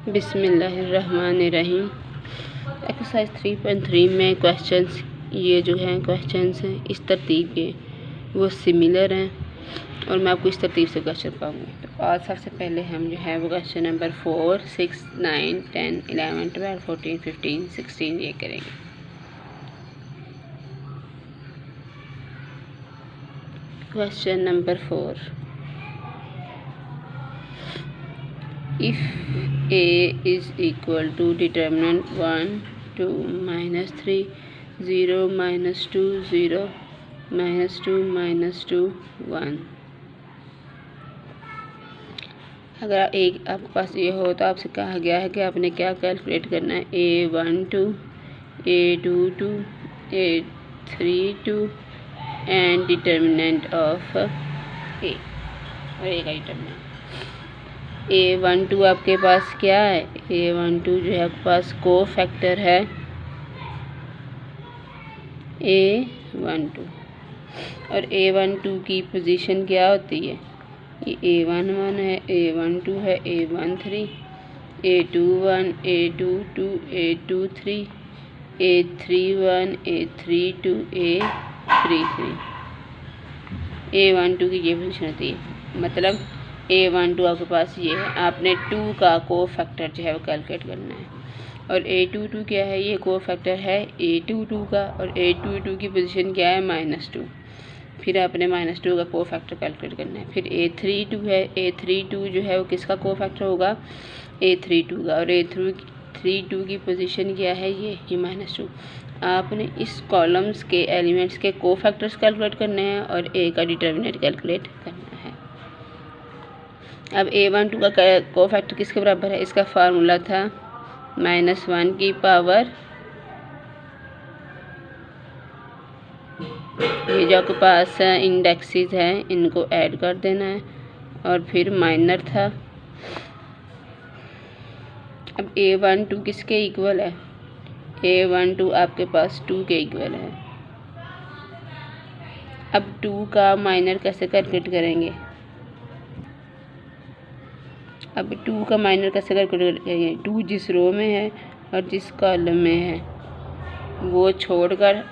बिस्मिल्लाहिर्रहमानिर्रहीम। एक्सरसाइज 3.3 में क्वेश्चंस ये जो हैं क्वेश्चंस हैं इस तरतीब के वो सिमिलर हैं और मैं आपको इस तरतीब से क्वेश्चन पाऊँगी। तो आज सबसे पहले हम जो है वो क्वेश्चन नंबर 4, 6, 9, 10, 11, 12, 14, 15, 16 ये करेंगे। Question number 4, if a is equal to determinant 1 2 -3 0 -2 0 -2 -2 1। अगर एक आपके पास ये हो तो आपसे कहा गया है कि आपने क्या कैलकुलेट करना है। a12 a22 a32 and determinant of a और a का डिटर्मिनेंट। a12 आपके पास क्या है, a12 जो है आपके पास को फैक्टर है a12 और a12 की पोजीशन क्या होती है, ये a11 है, a12 है, a13 a21 a22 a23 a31 a32 a33 a12 की ये पोजीशन होती है। मतलब a12 आपके पास ये है, आपने 2 का को फैक्टर जो है वो कैलकुलेट करना है। और a22 क्या है, ये को फैक्टर है a22 का और a22 की पोजीशन क्या है -2। फिर आपने -2 का को फैक्टर कैलकुलेट करना है। फिर a32 है, a32 जो है वो किसका को फैक्टर होगा, a32 का और a32 की पोजीशन क्या है, ये -2। आपने इस कॉलम्स के एलिमेंट्स के को फैक्टर्स कैलकुलेट करने हैं और a का डिटर्मिनेंट कैलकुलेट करना है। अब a12 का को फैक्टर किसके बराबर है, इसका फार्मूला था -1 की पावर, ये जो आपके पास इंडेक्सेस हैं इनको ऐड कर देना है और फिर माइनर था। अब a12 किसके इक्वल है, a12 आपके पास 2 के इक्वल है। अब 2 का माइनर कैसे कैलकुलेट करेंगे, अब 2 का माइनर कैसे कैलकुलेट करेंगे, 2 जिस रो में है और जिस कॉलम में है वो छोड़कर,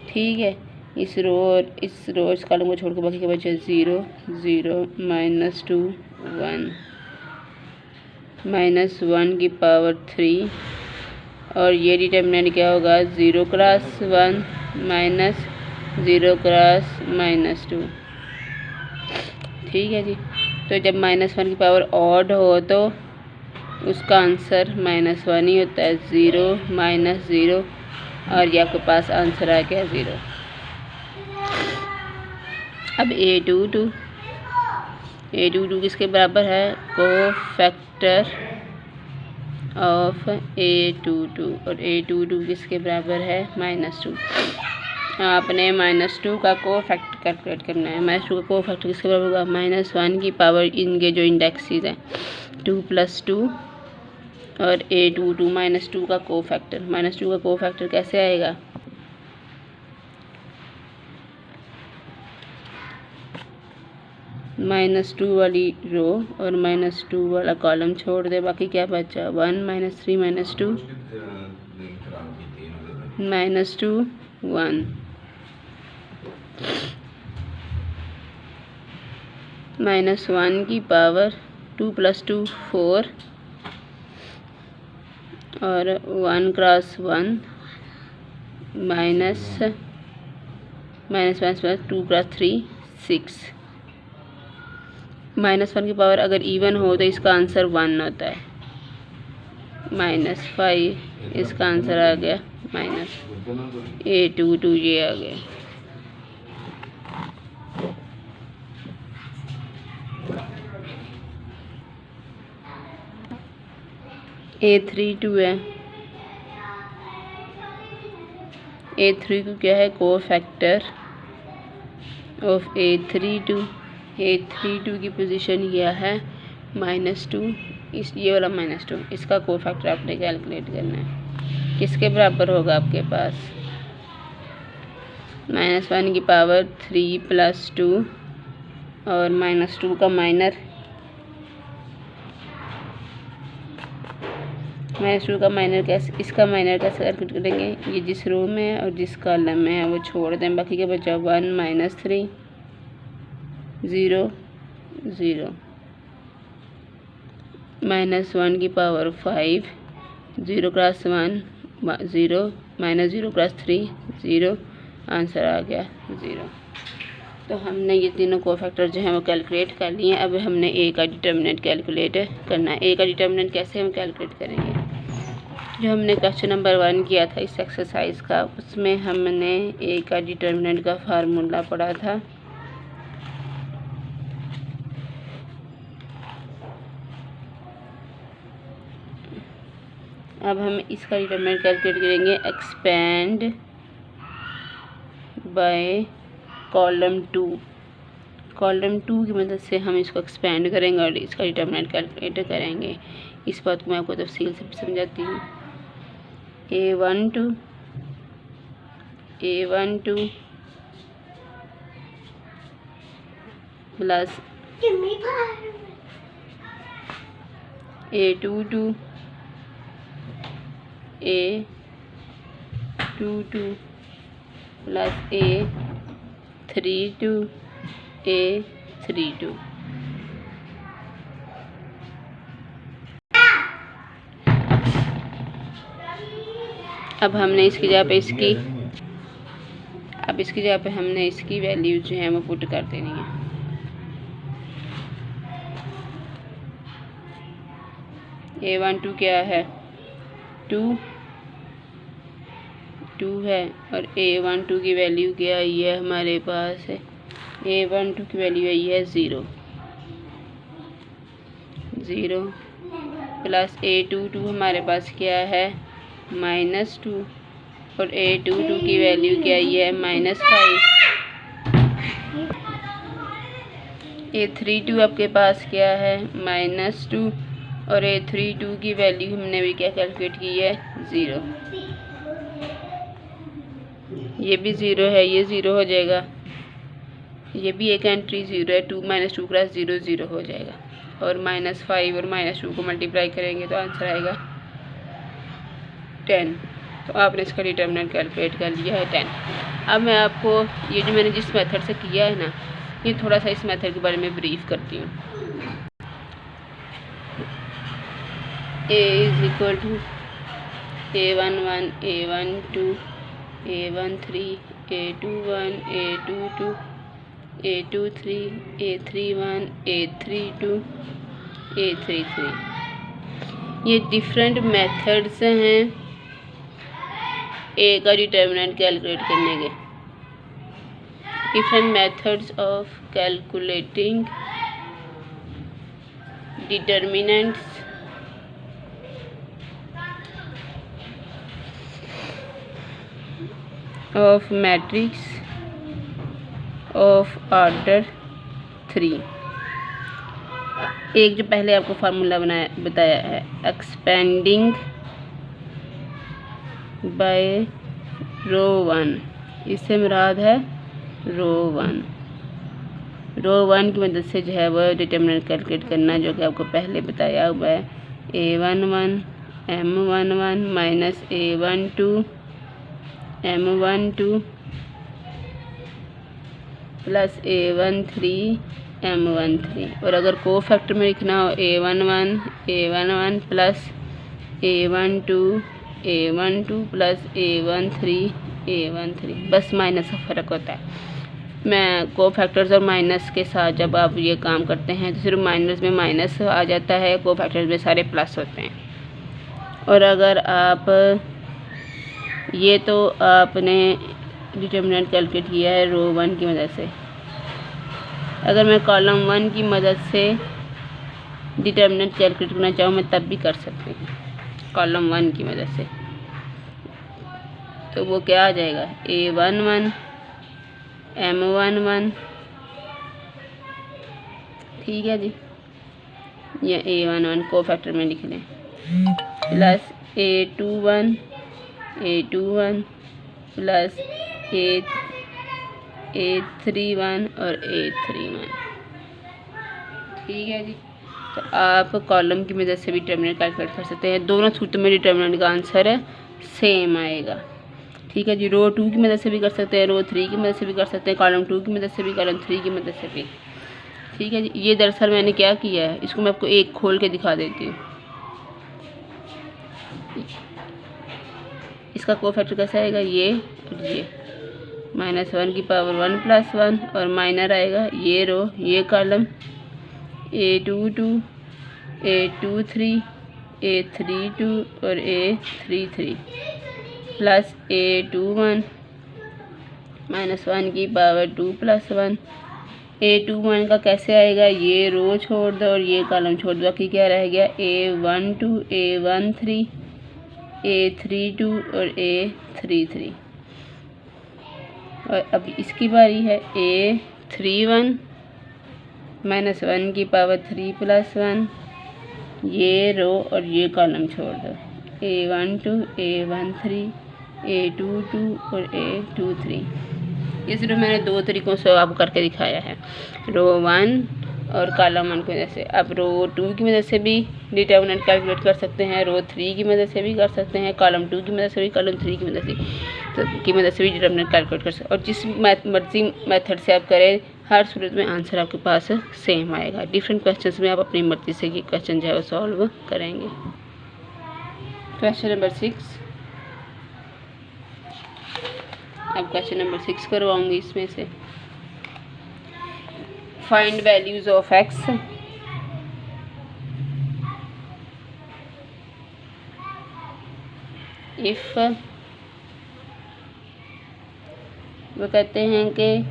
ठीक है, इस कॉलम को छोड़कर बाकी के बचे 0 0 -2 1 -1 की पावर 3 और ये डिटर्मिनेंट क्या होगा 0 क्रॉस 1 -0 क्रॉस -2। ठीक है जी। तो जब -1 की पावर ऑड हो तो उसका आंसर -1 ही होता है, 0 -0 और ये आपके पास आंसर आ गया 0। अब a22 किसके बराबर है, को फैक्टर ऑफ a22 और a22 किसके बराबर है -2। आपने -2 का को फैक्टर कैलकुलेट करना है। -2 का को फैक्टर किसके बराबर होगा, -1 की पावर, इनके जो इंडेक्सेस हैं 2 + 2 और a22 -2 का को फैक्टर, -2 का को फैक्टर कैसे आएगा, -2 वाली रो और -2 वाला कॉलम छोड़ दे, बाकी क्या बचा 1 -3 -2 -2 1 -1 की पावर 2 + 2 4 और 1 क्रॉस 1 -2 क्रॉस 3 6। -1 की पावर अगर इवन हो तो इसका आंसर 1 होता है, -5 इसका आंसर आ गया, -a22 ये आ गया। a32 है, a32 क्या है, को फैक्टर ऑफ a32 की पोजीशन क्या है -2, इस ये वाला -2, इसका को फैक्टर आपने कैलकुलेट करना है। किसके बराबर होगा आपके पास, -1 की पावर 3 + 2 और -2 का माइनर -2 का माइनर कैसे, इसका माइनर कैसे कैलकुलेट करेंगे? ये जिस रो में है और जिस कॉलम में है वो छोड़ दें, बाकी के बचा 1 - 3 0 0 -1 की पावर 5 0 क्रॉस 1 0 -0 क्रॉस 3 0, आंसर आ गया 0। तो हमने ये तीनों कोफैक्टर जो हैं वो कैलकुलेट कर लिए। अब हमने ए का डिटर्मिनेंट कैलकुलेट करना है। ए का डिटर्मिनेंट कैसे हम कैलकुलेट करेंगे? जो हमने क्वेश्चन नंबर 1 किया था इस एक्सरसाइज का, उसमें हमने ए का डिटर्मिनेंट का फार्मूला पढ़ा था। अब हम इसका डिटर्मिनेंट कैलकुलेट करेंगे। एक्सपेंड बाय कॉलम 2 की मदद से हम इसको एक्सपेंड करेंगे और इसका डिटर्मिनेंट कैलकुलेट करेंगे। इस बात को मैं आपको तफसील से समझाती हूँ। A12 plus A22 plus A32 अब हमने इसकी जगह पे हमने इसकी वैल्यू जो है वो पुट कर देनी है। A12 क्या है? 2 है और A12 की वैल्यू क्या आई है हमारे पास है? A12 की वैल्यू आई है 0 प्लस A22 हमारे पास क्या है? -2 और A22 की वैल्यू क्या आई है? -5। A32 आपके पास क्या है? -2 और A32 की वैल्यू हमने भी क्या कैलकुलेट की है? 0। ये भी 0 है, ये 0 हो जाएगा। ये भी एक एंट्री 0 है। 2 - 2 क्रॉस 0 0 हो जाएगा। और -5 और -2 को मल्टीप्लाई करेंगे तो आंसर आएगा 10। तो आपने इसका डिटर्मिनेंट कैलकुलेट कर लिया है 10। अब मैं आपको ये जो मैंने जिस मेथड से किया है ना, ये थोड़ा सा इस मेथड के बारे में ब्रीफ करती हूँ। A = A11 A12 A13 A21 A22 A23 A31 A32 A33। ये डिफरेंट मेथड्स हैं ए का डिटर्मिनेंट कैलकुलेट करने के। Different methods of calculating determinants of matrix of order 3। एक जो पहले आपको फार्मूला बताया है, एक्सपेंडिंग बाय रो 1, इससे मुराद है रो 1 की मदद से जो है वो डिटर्मिनेंट कैलकुलेट करना, जो कि आपको पहले बताया हुआ है। A11 M11 minus A12 M12 plus A13 M13। और अगर को फैक्टर में लिखना हो A11 plus A12 plus A13 बस माइनस का फ़र्क होता है। मैं को फैक्टर्स और माइनस के साथ जब आप ये काम करते हैं तो सिर्फ माइनस में माइनस आ जाता है, को फैक्टर्स में सारे प्लस होते हैं। और अगर आप ये तो आपने डिटर्मिनेंट कैलकुलेट किया है रो 1 की मदद से। अगर मैं कॉलम 1 की मदद से डिटर्मिनेंट कैलकुलेट करना चाहूँ मैं तब भी कर सकती हूँ कॉलम 1 की मदद से। तो वो क्या आ जाएगा? A11 M11, ठीक है जी, ये A11 को फैक्टर में लिख लें, प्लस A21 प्लस A31 और A31, ठीक है जी। तो आप कॉलम की मदद से भी डिटर्मिनेंट कैलकुलेट कर सकते हैं। दोनों सूत्रों में डिटर्मिनेंट का आंसर सेम आएगा। ठीक है जी। रो 2 की मदद से भी कर सकते हैं, रो 3 की मदद से भी कर सकते हैं, कॉलम 2 की मदद से भी, कॉलम 3 की मदद से भी। ठीक है जी। ये दरअसल मैंने क्या किया है, इसको मैं आपको एक खोल के दिखा देती हूँ। इसका कोफैक्टर कैसा आएगा, ये और ये, -1 की पावर 1 + 1 और माइनर आएगा ये रो, ये कॉलम, A22, A23, A32 और A33 प्लस A21 -1 की पावर 2 + 1। A21 का कैसे आएगा, ये रो छोड़ दो और ये कॉलम छोड़ दो, बाकी क्या रह गया, A12, A13, A32 और A33। और अब इसकी बारी है A31 -1 की पावर 3 + 1, ये रो और ये कॉलम छोड़ दो, A12, A13, A22 और A23। ये सिर्फ मैंने 2 तरीक़ों से आपको करके दिखाया है, रो 1 और कॉलम 1 की मदद से। अब रो 2 की मदद से भी डिटर्मिनेंट कैलकुलेट कर सकते हैं, रो 3 की मदद से भी कर सकते हैं, कॉलम 2 की मदद से भी, कॉलम 3 की मदद से भी डिटर्मिनेंट कैलकुलेट कर सकते हैं। और जिस मर्जी मेथड से आप करें, हर सूरत में आंसर आपके पास सेम आएगा। डिफरेंट क्वेश्चंस में आप अपनी मर्जी से ये क्वेश्चन जो है वो सॉल्व करेंगे। Question number 6। अब क्वेश्चन नंबर 6 करवाऊंगी इसमें से। Find values of x if, वो कहते हैं कि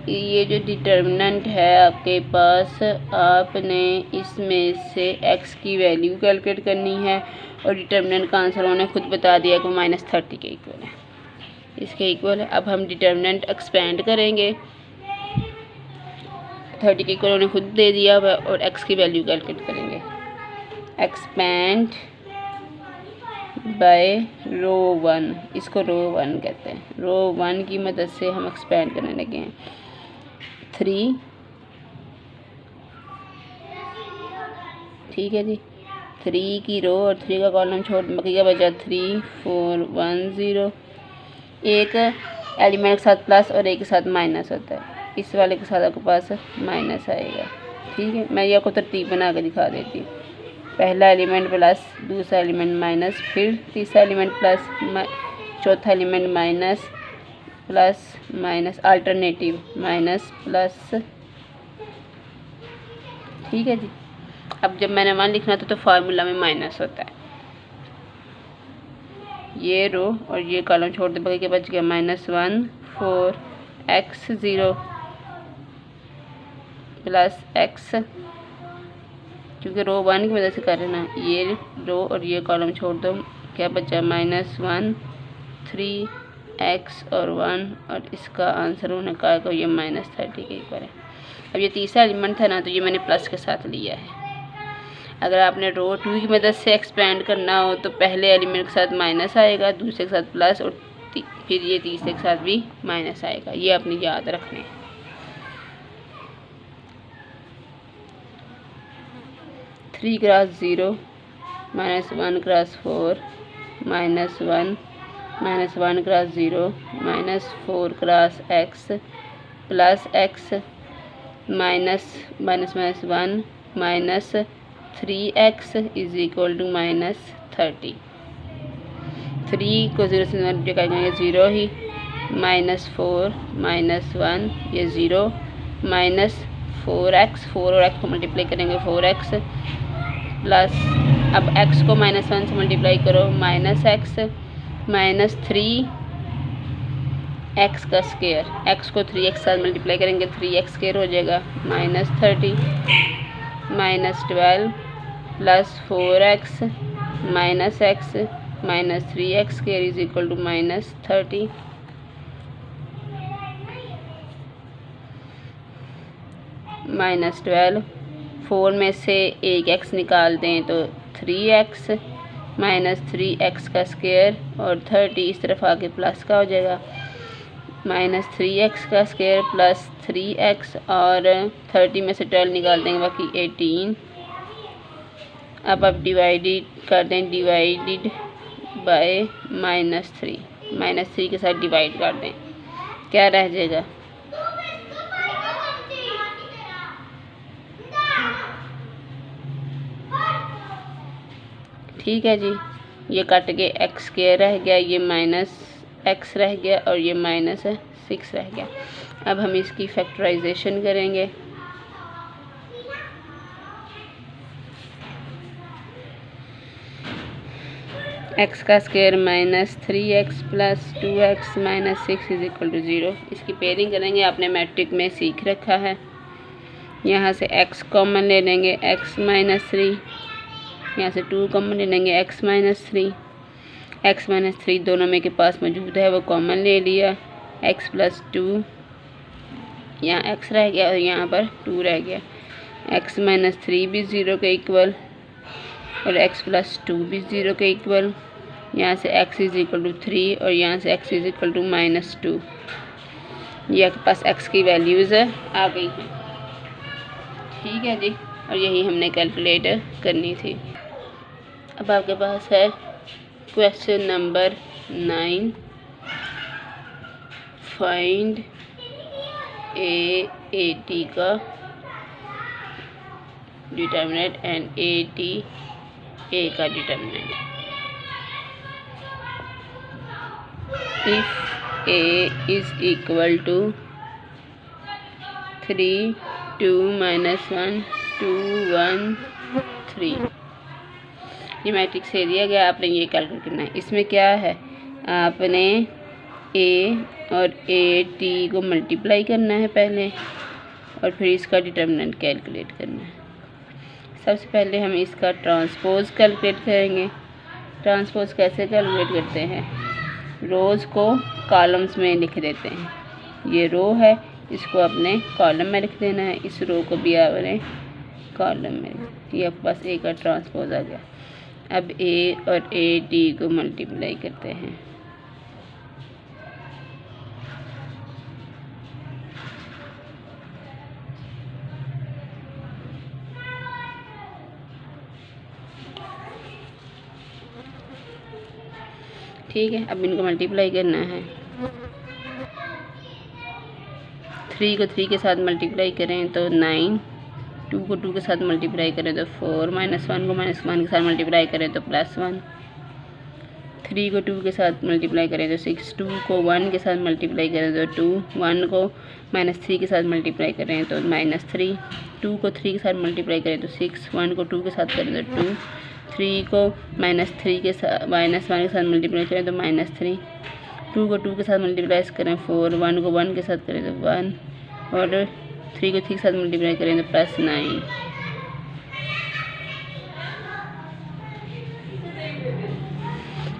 ये जो डिटर्मिनेंट है आपके पास, आपने इसमें से x की वैल्यू कैलकुलेट करनी है और डिटर्मिनेंट का आंसर उन्होंने खुद बता दिया कि -30 के इक्वल है, इसके इक्वल है। अब हम डिटर्मिनेंट एक्सपेंड करेंगे, 30 के इक्वल उन्होंने खुद दे दिया और x की वैल्यू कैलकुलेट करेंगे। एक्सपेंड बाय रो 1, इसको रो 1 कहते हैं। रो 1 की मदद से हम एक्सपेंड करने लगे हैं। 3, ठीक है जी, 3 की रो और 3 का कॉलम छोड़, बाकी का बचा 3, 4, 1, 0। एक एलिमेंट के साथ प्लस और एक के साथ माइनस होता है, इस वाले के साथ आपके पास माइनस आएगा। ठीक है, मैं ये आपको तरतीब बना के दिखा देती हूँ। पहला एलिमेंट प्लस, दूसरा एलिमेंट माइनस, फिर तीसरा एलिमेंट प्लस, चौथा element minus, plus minus, alternative minus plus. ठीक है जी। अब जब मैंने 1 लिखना था तो फार्मूला में माइनस होता है। ये रो और ये कॉलम छोड़ दे, बाकी के बच गया -1, 4, x 0 प्लस x, क्योंकि रो 1 की मदद से कर रहे ना, ये रो और ये कॉलम छोड़ दो, क्या बचा -1, 3, x और 1, और इसका आंसर उन्होंने कहा कि ये -30 के इक्वल है। अब ये तीसरा एलिमेंट था ना, तो ये मैंने प्लस के साथ लिया है। अगर आपने रो 2 की मदद से एक्सपेंड करना हो तो पहले एलिमेंट के साथ माइनस आएगा, दूसरे के साथ प्लस, और फिर ये तीसरे के साथ भी माइनस आएगा। ये आपने याद रखना है। -3 × 0, -1 × 4, -1, -1 × 0, -4 × x, plus x, -1 -3x is equal to -30। 3 को 0 से मल्टीप्लाई करेंगे 0 ही, -4, -1 ये 0, -4x, 4 और x को मल्टीप्लाई करेंगे 4x, प्लस अब x को -1 से मल्टीप्लाई करो -x, -3x का स्क्वायर, x को 3x साथ मल्टीप्लाई करेंगे 3x स्क्वायर हो जाएगा, -30, -12 plus 4x -x -3x square is equal to -30। -12, 4 में से एक x निकाल दें तो 3x, -3x का स्क्वायर, और 30 इस तरफ आके प्लस का हो जाएगा, -3x का स्क्वायर प्लस 3x, और 30 में से 12 निकाल देंगे बाकी 18, अब आप डिवाइडेड कर दें, डिवाइडेड बाय -3, -3 के साथ डिवाइड कर दें, क्या रह जाएगा? ठीक है जी, ये कट के एक्स स्क्वायर रह गया, ये -x रह गया और ये -6 रह गया। अब हम इसकी फैक्टराइजेशन करेंगे। x का स्क्वायर -3x + 2x - 6 = 0। इसकी पेयरिंग करेंगे, आपने मैट्रिक में सीख रखा है। यहाँ से x कॉमन ले लेंगे, x - 3, यहाँ से 2 कॉमन ले लेंगे, x - 3, x - 3 दोनों में के पास मौजूद है, वो कॉमन ले लिया। x + 2, यहाँ x रह गया और यहाँ पर 2 रह गया। x - 3 भी 0 के इक्वल और x + 2 भी 0 के इक्वल। यहाँ से x = 3 और यहाँ से x = -2। ये आपके पास x की वैल्यूज़ आ गई हैं। ठीक है जी, और यही हमने कैलकुलेट करनी थी। अब आपके पास है क्वेश्चन नंबर 9, फाइंड AT का डिटर्मिनेंट एंड AT A का डिटर्मिनेंट। If A = 3, 2 - 1, 2, 1, 3। ये मैट्रिक्स से दिया गया, आपने ये कैलकुलेट करना है। इसमें क्या है, आपने A और AT को मल्टीप्लाई करना है पहले और फिर इसका डिटर्मिनेंट कैलकुलेट करना है। सबसे पहले हम इसका ट्रांसपोज कैलकुलेट करेंगे। ट्रांसपोज कैसे कैलकुलेट करते हैं? रोज़ को कॉलम्स में लिख देते हैं। ये रो है, इसको अपने कॉलम में लिख देना है, इस रो को भी आपने कॉलम में। ये आपके पास A का ट्रांसपोज आ गया। अब A और AT को मल्टीप्लाई करते हैं। ठीक है, अब इनको मल्टीप्लाई करना है। 3 को 3 के साथ मल्टीप्लाई करें तो 9, 2 को 2 के साथ मल्टीप्लाई करें तो 4, -1 को -1 के साथ मल्टीप्लाई करें तो +1, 3 को 2 के साथ मल्टीप्लाई करें तो 6, 2 को 1 के साथ मल्टीप्लाई करें तो 2, 1 को -3 के साथ मल्टीप्लाई करें तो -3, 2 को 3 के साथ मल्टीप्लाई करें तो 6, 1 को 2 के साथ करें तो 2, 3 को -1 के साथ मल्टीप्लाई करें तो -3, 2 को 2 के साथ मल्टीप्लाई करें 4, 1 को 1 के साथ करें तो 1 और 3 को 3 के साथ मल्टीप्लाई करें तो +9।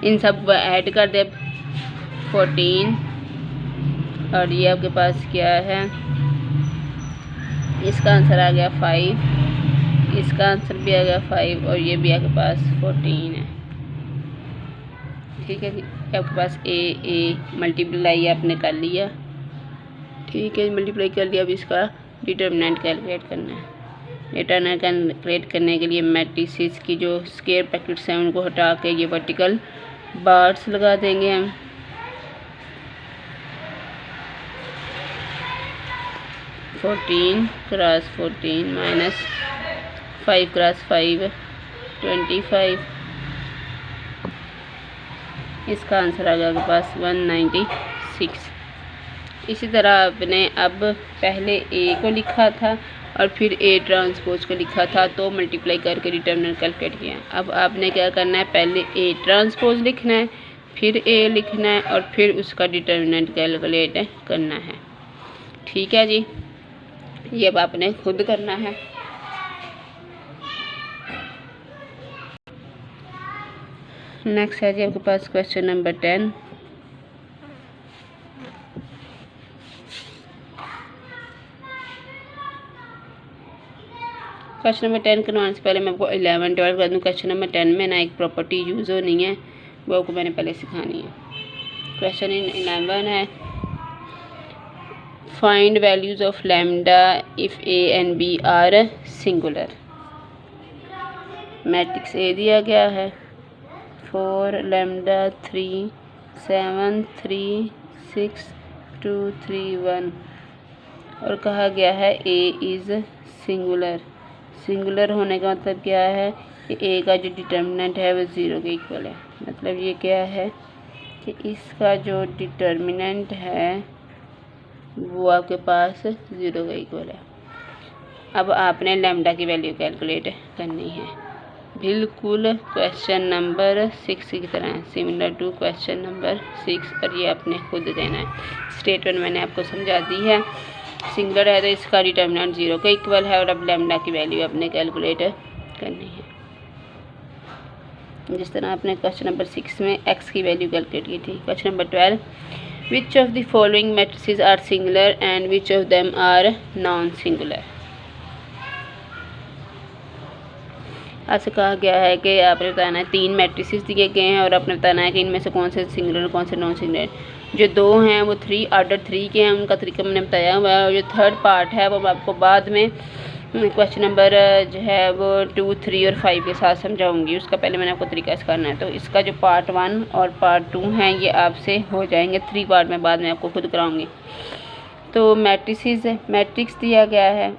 इन सब को ऐड कर दे 14 और ये आपके पास क्या है, इसका आंसर आ गया 5, इसका आंसर भी आ गया 5 और ये भी आपके पास 14 है। ठीक है जी, आपके पास A मल्टीप्लाई आपने कर लिया। ठीक है, मल्टीप्लाई कर लिया। अब इसका डिटर्मिनेंट कैलकुलेट करना है। डिटर्मिनेंट कैलकुलेट करने के लिए मैट्रिसेस की जो स्क्वायर ब्रैकेट्स हैं उनको हटा के ये वर्टिकल बार्स लगा देंगे हम। -14 × 14 -5 × 5 25। इसका आंसर आ गया आपके पास 196। इसी तरह आपने अब पहले A को लिखा था और फिर A ट्रांसपोज को लिखा था, तो मल्टीप्लाई करके डिटर्मिनेंट कैलकुलेट किया। अब आपने क्या करना है, पहले A ट्रांसपोज लिखना है, फिर A लिखना है और फिर उसका डिटर्मिनेंट कैलकुलेट करना है। ठीक है जी, ये अब आपने खुद करना है। नेक्स्ट है जी आपके पास क्वेश्चन नंबर 10। क्वेश्चन नंबर 10 करवाने से पहले मैं आपको 11, 12 कर दूँ। क्वेश्चन नंबर 10 में ना एक प्रॉपर्टी यूज़ होनी है, वो आपको मैंने पहले सिखानी है। क्वेश्चन 11 है, find values of lambda if A and B are singular. Matrix A दिया गया है 4 लैम्डा 3 7 3 6 2 3 1 और कहा गया है ए इज़ सिंगुलर। सिंगुलर होने का मतलब क्या है कि ए का जो डिटर्मिनेंट है वो 0 के इक्वल है। मतलब ये क्या है कि इसका जो डिटर्मिनेंट है वो आपके पास 0 के इक्वल है। अब आपने लैम्डा की वैल्यू कैलकुलेट करनी है, बिल्कुल क्वेश्चन नंबर 6 की तरह, सिमिलर टू क्वेश्चन नंबर 6, और ये आपने खुद देना है। स्टेटमेंट मैंने आपको समझा दी है। सिंगुलर है तो इसका डिटर्मिनेंट 0 के इक्वल है और अब लैम्डा की वैल्यू आपने कैलकुलेट करनी है। जिस तरह आपने क्वेश्चन नंबर 6 में x की वैल्यू कैलकुलेट की थी। Question number 12, which of the following matrices are singular and which of them are non singular. आपसे कहा गया है कि आपने बताना है 3 मैट्रिसेस दिए गए हैं और आपने बताना है कि इनमें से कौन से सिंगुलर कौन से नॉन सिंगुलर। जो 2 हैं वो 3 ऑर्डर 3 के हैं, उनका तरीका मैंने बताया हुआ है, और जो थर्ड पार्ट है वो मैं आपको बाद में क्वेश्चन नंबर जो है वो 2, 3 और 5 के साथ समझाऊंगी। उसका पहले मैंने आपको तरीका सिखाना है। तो इसका जो पार्ट 1 और पार्ट 2 हैं ये आपसे हो जाएंगे, 3 पार्ट में बाद में आपको खुद कराऊंगी। तो मैट्रिक्स दिया गया है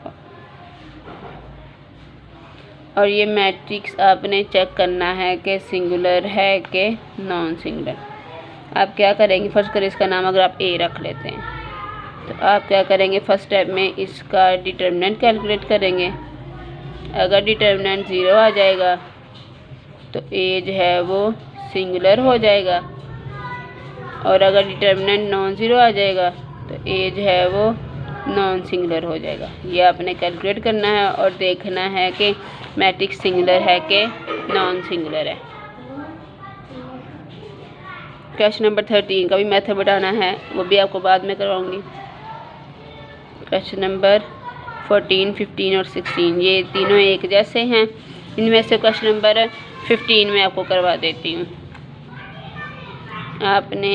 और ये मैट्रिक्स आपने चेक करना है कि सिंगुलर है कि नॉन सिंगुलर। आप क्या करेंगे, फर्स्ट करें इसका नाम अगर आप ए रख लेते हैं तो आप क्या करेंगे, फर्स्ट स्टेप में इसका डिटर्मिनेंट कैलकुलेट करेंगे। अगर डिटर्मिनेंट 0 आ जाएगा तो ए जो है वो सिंगुलर हो जाएगा, और अगर डिटर्मिनेंट नॉन 0 आ जाएगा तो ए जो है वो नॉन सिंगुलर हो जाएगा। ये आपने कैलकुलेट करना है और देखना है कि मैट्रिक्स सिंगुलर है कि नॉन सिंगुलर है। क्वेश्चन नंबर 13 का भी मेथड बताना है, वो भी आपको बाद में करवाऊंगी। क्वेश्चन नंबर 14, 15 और 16 ये तीनों एक जैसे हैं। इनमें से क्वेश्चन नंबर 15 में आपको करवा देती हूँ। आपने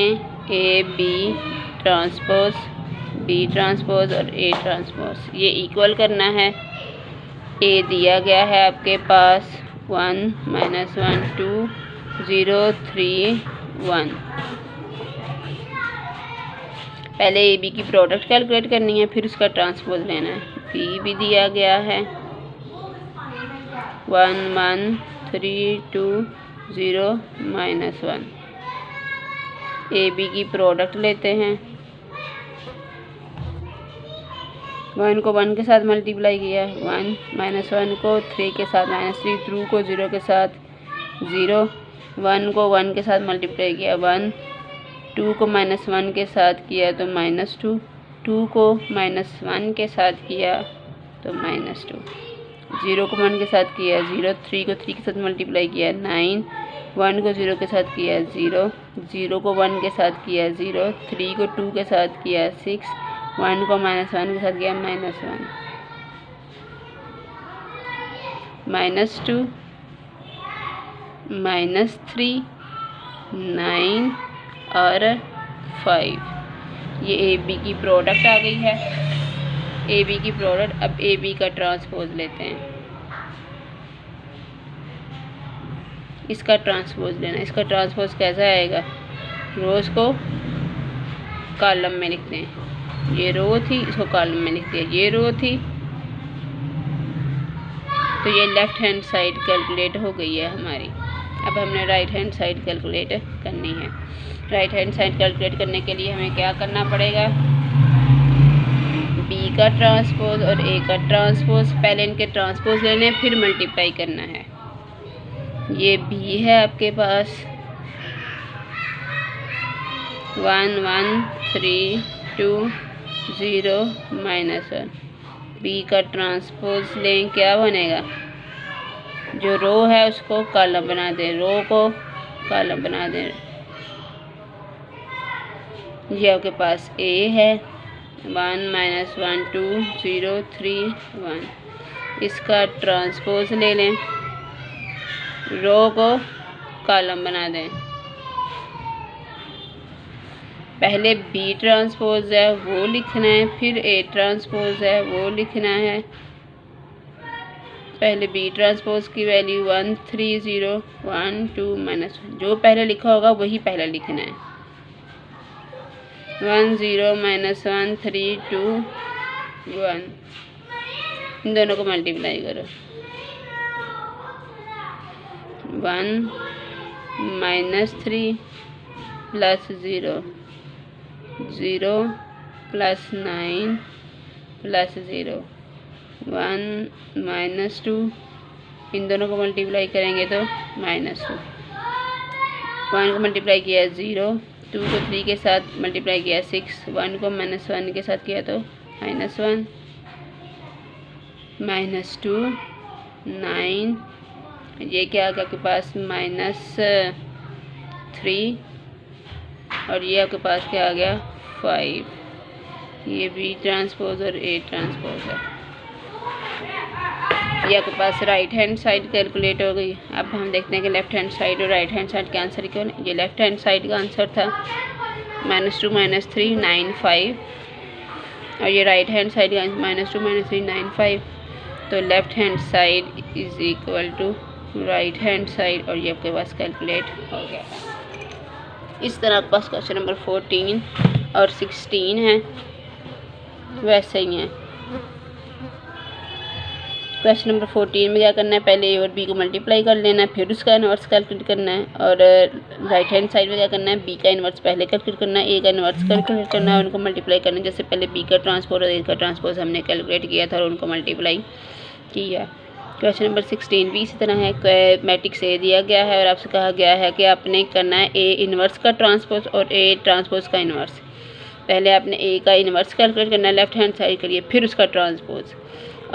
A B transpose, B transpose और ए ट्रांसपोज ये इक्वल करना है। ए दिया गया है आपके पास 1 -1 2 0 3 1। पहले ए बी की प्रोडक्ट कैलकुलेट करनी है, फिर उसका ट्रांसपोज लेना है। बी भी दिया गया है 1 1 3 2 0 -1। ए बी की प्रोडक्ट लेते हैं, 1 को 1 के साथ मल्टीप्लाई किया, 1 -1 को 3 के साथ -3, 2 को 0 के साथ 0, 1 को 1 के साथ मल्टीप्लाई किया 1, 2 को -1 के साथ किया तो -2, 2 को -1 के साथ किया तो -2, 0 को 1 के साथ किया 0, 3 को 3 के साथ मल्टीप्लाई किया 9, 1 को 0 के साथ किया 0, 0 को 1 के साथ किया 0, 3 को 2 के साथ किया 6, 1 को -1 के साथ किया -1, -2 -3 9 और 5। ये ए बी की प्रोडक्ट आ गई है। ए बी की प्रोडक्ट, अब ए बी का ट्रांसपोज लेते हैं। इसका ट्रांसपोज लेना, इसका ट्रांसपोज कैसा आएगा, रोज़ को कॉलम में लिखते हैं। ये रो थी, इसको कॉलम में लिखते हैं। ये रो थी तो ये लेफ़्ट हैंड साइड कैलकुलेट हो गई है हमारी। अब हमने राइट हैंड साइड कैलकुलेट करनी है। राइट हैंड साइड कैलकुलेट करने के लिए हमें क्या करना पड़ेगा, बी का ट्रांसपोज और ए का ट्रांसपोज, पहले इनके ट्रांसपोज लेने फिर मल्टीप्लाई करना है। ये बी है आपके पास 1 1 3 2 0 -1। बी का ट्रांसपोज लें, क्या बनेगा, जो रो है उसको कॉलम बना दें, रो को कॉलम बना दें। ये आपके पास ए है 1 -1 2 0 3 1। इसका ट्रांसपोज ले लें, रो को कॉलम बना दें। पहले बी ट्रांसपोज है वो लिखना है, फिर ए ट्रांसपोज है वो लिखना है। पहले बी ट्रांसपोज की वैल्यू 1 3 0 1 2 -1, जो पहले लिखा होगा वही पहले लिखना है। 1 0 -1 3 2 1, इन दोनों को मल्टीप्लाई करो। 1 -3 + 0 0 + 9 + 0 1 -2, इन दोनों को मल्टीप्लाई करेंगे तो -2। 1 को मल्टीप्लाई किया 0, 2 को 3 के साथ मल्टीप्लाई किया 6, 1 को -1 के साथ किया तो -1 -2 9, ये क्या आ गया आपके पास -3, और ये आपके पास क्या आ गया 5। ये बी ट्रांसपोज और ए ट्रांसपोज है। ये आपके पास राइट हैंड साइड कैलकुलेट हो गई। अब हम देखते हैं कि लेफ्ट हैंड साइड और राइट हैंड साइड के आंसर क्या है। ये लेफ्ट हैंड साइड का आंसर था -2 -3 9 5, और ये राइट हैंड साइड का -2 -3 9 5। तो left hand side is equal to right hand side, और ये आपके पास कैलकुलेट हो गया। इस तरह आपके पास क्वेश्चन नंबर 14 और 16 है, वैसे ही है। क्वेश्चन नंबर 14 में क्या करना है, पहले ए और बी को मल्टीप्लाई कर लेना है, फिर उसका इन्वर्स कैलकुलेट करना है। और राइट हैंड साइड में क्या करना है, बी का इन्वर्स पहले कैलकुलेट करना है, ए का इन्वर्स कैलकुलेट करना है, उनको मल्टीप्लाई करना है। जैसे पहले बी का ट्रांसपोज और ए का ट्रांसपोज हमने कैलकुलेट किया था और उनको मल्टीप्लाई किया। क्वेश्चन नंबर 16 भी इसी तरह है। मैट्रिक्स ए दिया गया है और आपसे कहा गया है कि आपने करना है ए इन्वर्स का ट्रांसपोज और ए ट्रांसपोज का इन्वर्स। पहले आपने ए का इन्वर्स कैलकुलेट करना है लेफ्ट हैंड साइड के लिए, फिर उसका ट्रांसपोज।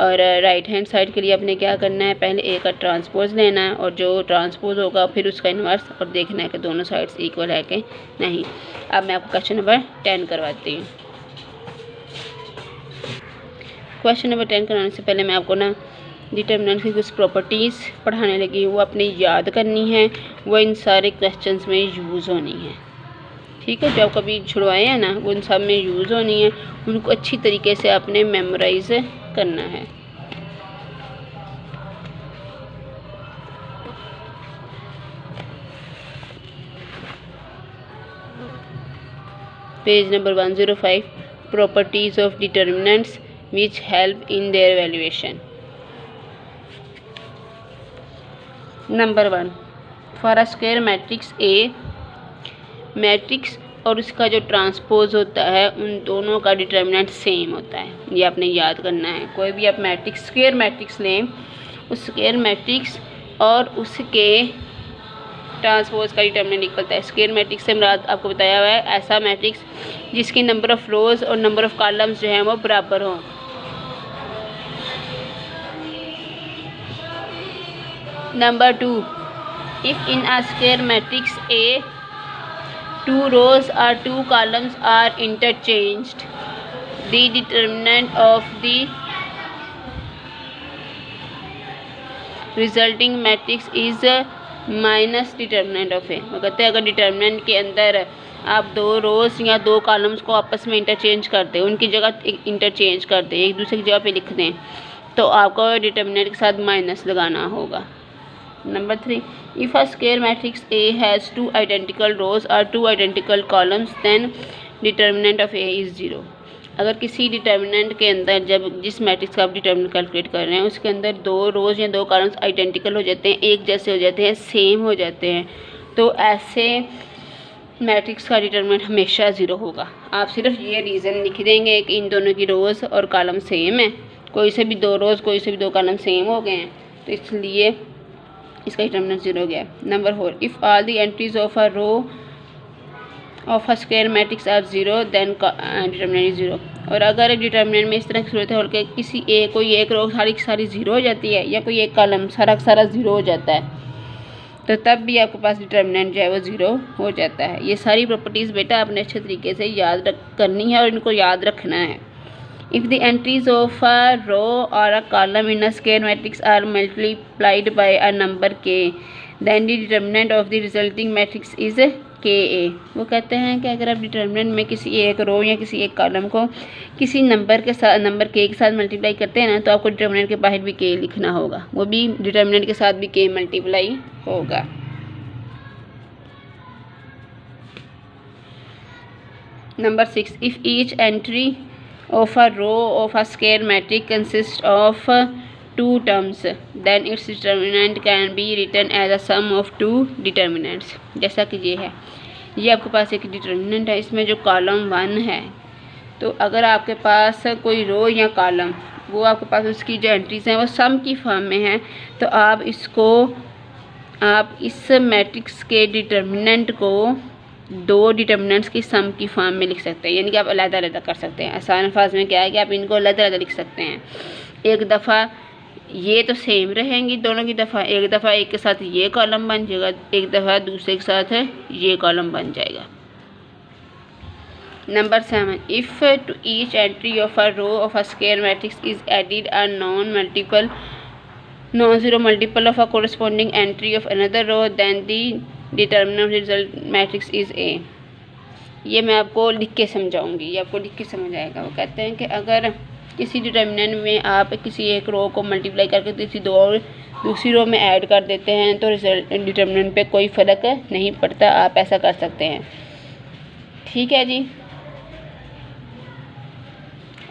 और राइट हैंड साइड के लिए आपने क्या करना है, पहले ए का ट्रांसपोज लेना है और जो ट्रांसपोज होगा फिर उसका इन्वर्स, और देखना है कि दोनों साइड्स इक्वल है कि नहीं। अब मैं आपको क्वेश्चन नंबर 10 करवाती हूँ। क्वेश्चन नंबर 10 कराने से पहले मैं आपको ना डिटर्मिनेंट की कुछ प्रॉपर्टीज़ पढ़ाने लगी, वो अपने याद करनी है, वो इन सारे क्वेश्चंस में यूज़ होनी है। ठीक है, जो आप कभी छुड़वाए हैं ना वो उन सब में यूज़ होनी है, उनको अच्छी तरीके से आपने मेमोराइज करना है। Page number 105, properties of determinants which help in their valuation. Number 1, for a square matrix A, matrix और उसका जो ट्रांसपोज होता है उन दोनों का डिटर्मिनेंट सेम होता है, ये आपने याद करना है। कोई भी आप मैट्रिक्स स्क्वायर मैट्रिक्स लें, उस स्क्वायर मैट्रिक्स और उसके ट्रांसपोज का डिटर्मिनेंट इक्वल होता है। स्क्वायर मैट्रिक्स से मुराद आपको बताया हुआ है ऐसा मैट्रिक्स जिसकी नंबर ऑफ रोज और नंबर ऑफ कॉलम्स जो हैं वो बराबर हों। Number 2, if in a square matrix A 2 rows or 2 columns are interchanged, the determinant of the resulting matrix is minus determinant of A. वो कहते हैं अगर डिटर्मिनेंट के अंदर आप 2 रोज या 2 कॉलम्स को आपस में इंटरचेंज कर दें, उनकी जगह इंटरचेंज कर दें, एक दूसरे की जगह पे लिख दें, तो आपको डिटर्मिनेंट के साथ माइनस लगाना होगा। Number 3, if a square matrix A has 2 identical rows or 2 identical columns, then determinant of A is 0. अगर किसी डिटर्मिनेंट के अंदर जब जिस मैट्रिक्स का आप डिटर्मिनेंट कैलकुलेट कर रहे हैं उसके अंदर 2 रोज या 2 कॉलम्स आइडेंटिकल हो जाते हैं, एक जैसे हो जाते हैं, सेम हो जाते हैं, तो ऐसे मैट्रिक्स का डिटर्मिनेंट हमेशा 0 होगा। आप सिर्फ ये रीज़न लिख देंगे कि इन दोनों की रोज़ और कॉलम सेम है, कोई से भी 2 रोज़ कोई से भी 2 कॉलम सेम हो गए हैं, तो इसलिए इसका डिटर्मिनेंट 0 हो गया। Number 4, if all the entries of a row of a square matrix are 0 then determinant is 0। और अगर डिटर्मिनेंट में इस तरह की सूरत है कि किसी कोई एक रो सारी की सारी 0 हो जाती है या कोई एक कॉलम सारा का सारा 0 हो जाता है, तो तब भी आपके पास डिटर्मिनेंट जो है वो 0 हो जाता है। ये सारी प्रॉपर्टीज़ बेटा आपने अच्छे तरीके से याद करनी है और इनको याद रखना है। If the entries of a row or a column in a square matrix are multiplied by a number k, then the determinant of the resulting matrix is k A. वो कहते हैं कि अगर आप डिटर्मिनेंट में किसी एक रो या किसी एक कॉलम को किसी नंबर के साथ, नंबर के साथ मल्टीप्लाई करते हैं ना, तो आपको डिटर्मिनेंट के बाहर भी के लिखना होगा, वो भी डिटर्मिनेंट के साथ भी के मल्टीप्लाई होगा। Number 6, if each entry of a row of a square matrix consists of two terms, then its determinant can be written as a sum of two determinants। जैसा कि ये है, ये आपके पास एक डिटर्मिनेंट है, इसमें जो कॉलम 1 है, तो अगर आपके पास कोई रो या कॉलम, वो आपके पास उसकी जो एंट्रीज हैं वो सम की फॉर्म में है, तो आप इस मैट्रिक्स के डिटर्मिनेंट को दो डिटर्मिनेंट्स की सम की फॉर्म में लिख सकते हैं, यानी कि आप अलग-अलग कर सकते हैं। आसान अल्फाज में क्या है कि आप इनको अलग-अलग लिख सकते हैं। एक दफ़ा ये तो सेम रहेंगी दोनों की दफ़ा, एक दफ़ा एक के साथ ये कॉलम बन जाएगा, एक दफ़ा दूसरे के साथ ये कॉलम बन जाएगा। Number 7, if to each entry of a row of a square matrix is added a non-zero multiple of a corresponding entry of another row, then the determinant result matrix is A। ये मैं आपको लिख के समझाऊंगी, ये आपको लिख के समझ आएगा। वो कहते हैं कि अगर किसी डिटर्मिनेंट में आप किसी एक रो को मल्टीप्लाई करके दूसरी रो में ऐड कर देते हैं, तो रिजल्ट डिटर्मिनेंट पे कोई फ़र्क नहीं पड़ता, आप ऐसा कर सकते हैं। ठीक है जी।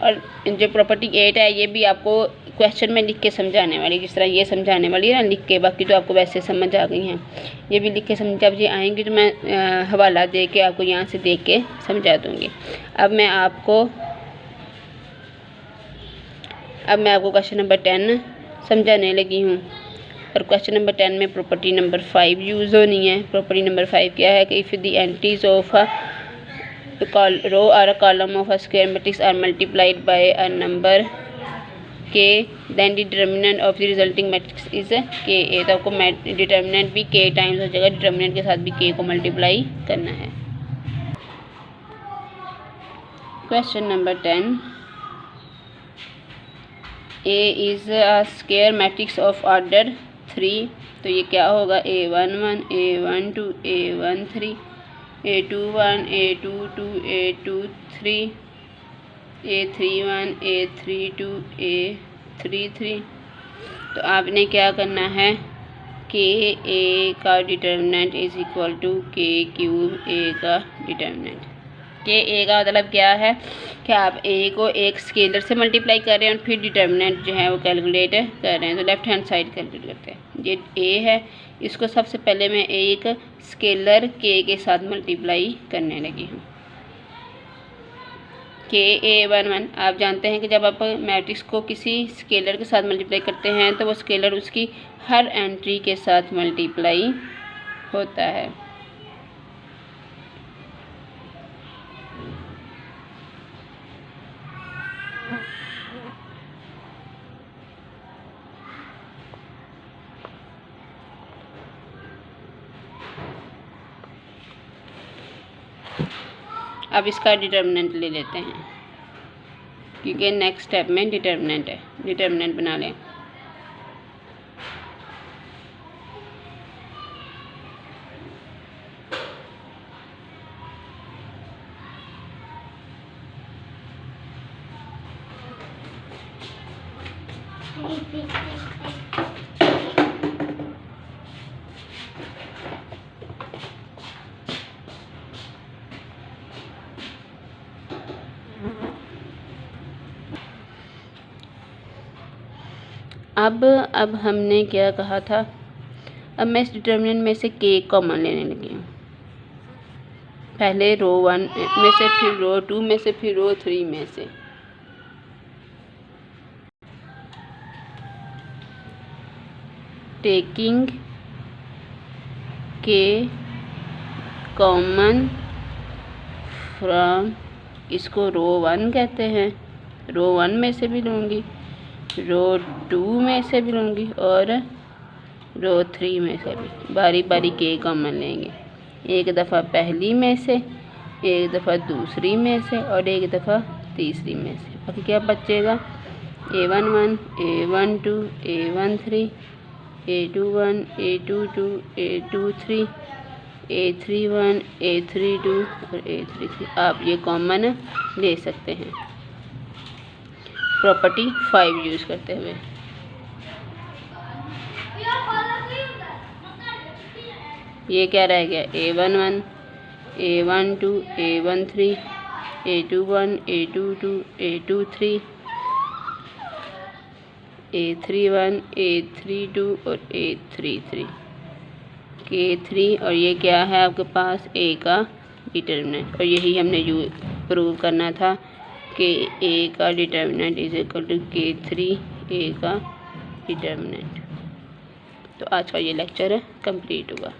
और जो प्रॉपर्टी 8 है, ये भी आपको क्वेश्चन में लिख के समझाने वाली, जिस तरह ये समझाने वाली है ना लिख के, बाकी तो आपको वैसे समझ आ गई हैं। ये भी लिख के समझ, जब ये आएंगी तो मैं हवाला दे के आपको यहाँ से देख के समझा दूँगी। अब मैं आपको क्वेश्चन नंबर 10 समझाने लगी हूँ। और क्वेश्चन नंबर 10 में प्रॉपर्टी नंबर 5 यूज़ होनी है। प्रॉपर्टी नंबर 5 क्या है कि if the entries of a row or a column of a square matrix are multiplied by a number k, then the determinant of the resulting matrix is k a। तो आपको determinant भी k times हो जाएगा, determinant के साथ भी k को multiply करना है। Question number 10, a is a square matrix of order 3। तो ये क्या होगा, a11 a12 a13 a21 a22 a23 a31 a32 a33। तो आपने क्या करना है कि a का डिटर्मिनेंट इज़ इक्वल टू के क्यूब a का डिटर्मिनेंट। के a का मतलब क्या है कि आप a को एक स्केलर से मल्टीप्लाई कर रहे हैं और फिर डिटर्मिनेंट जो है वो कैलकुलेट कर रहे हैं, तो लेफ़्ट हैंड साइड कैलकुलेट करते हैं। ये a है, इसको सबसे पहले मैं एक स्केलर k के साथ मल्टीप्लाई करने लगी हूँ। के a11, आप जानते हैं कि जब आप मैट्रिक्स को किसी स्केलर के साथ मल्टीप्लाई करते हैं तो वो स्केलर उसकी हर एंट्री के साथ मल्टीप्लाई होता है। अब इसका डिटर्मिनेंट ले लेते हैं, क्योंकि नेक्स्ट स्टेप में डिटर्मिनेंट है। डिटर्मिनेंट बना लें। अब हमने क्या कहा था, अब मैं इस डिटर्मिनेंट में से के कॉमन लेने लगी हूँ। पहले रो 1 में से, फिर रो 2 में से, फिर रो 3 में से। टेकिंग के कॉमन फ्रॉम, इसको रो 1 कहते हैं, रो 1 में से भी लूँगी, रो 2 में से भी लूँगी और रो 3 में से भी। बारी बारी के कॉमन लेंगे, एक दफ़ा पहली में से, एक दफ़ा दूसरी में से और एक दफ़ा तीसरी में से। बाकी क्या बचेगा, a11 a12 a13 A21 A22 A23 A31 A32 और A33 आप ये कॉमन ले सकते हैं प्रॉपर्टी 5 यूज़ करते हुए। ये क्या रह गया A11 A12 A13 A21 A22 A23 A31 A32 और A33 K3 और ये क्या है आपके पास A का डिटर्मिनेंट और यही हमने प्रूव करना था कि A का determinant is equal to K3 A का डिटर्मिनेंट। तो आज का ये लेक्चर कंप्लीट हुआ।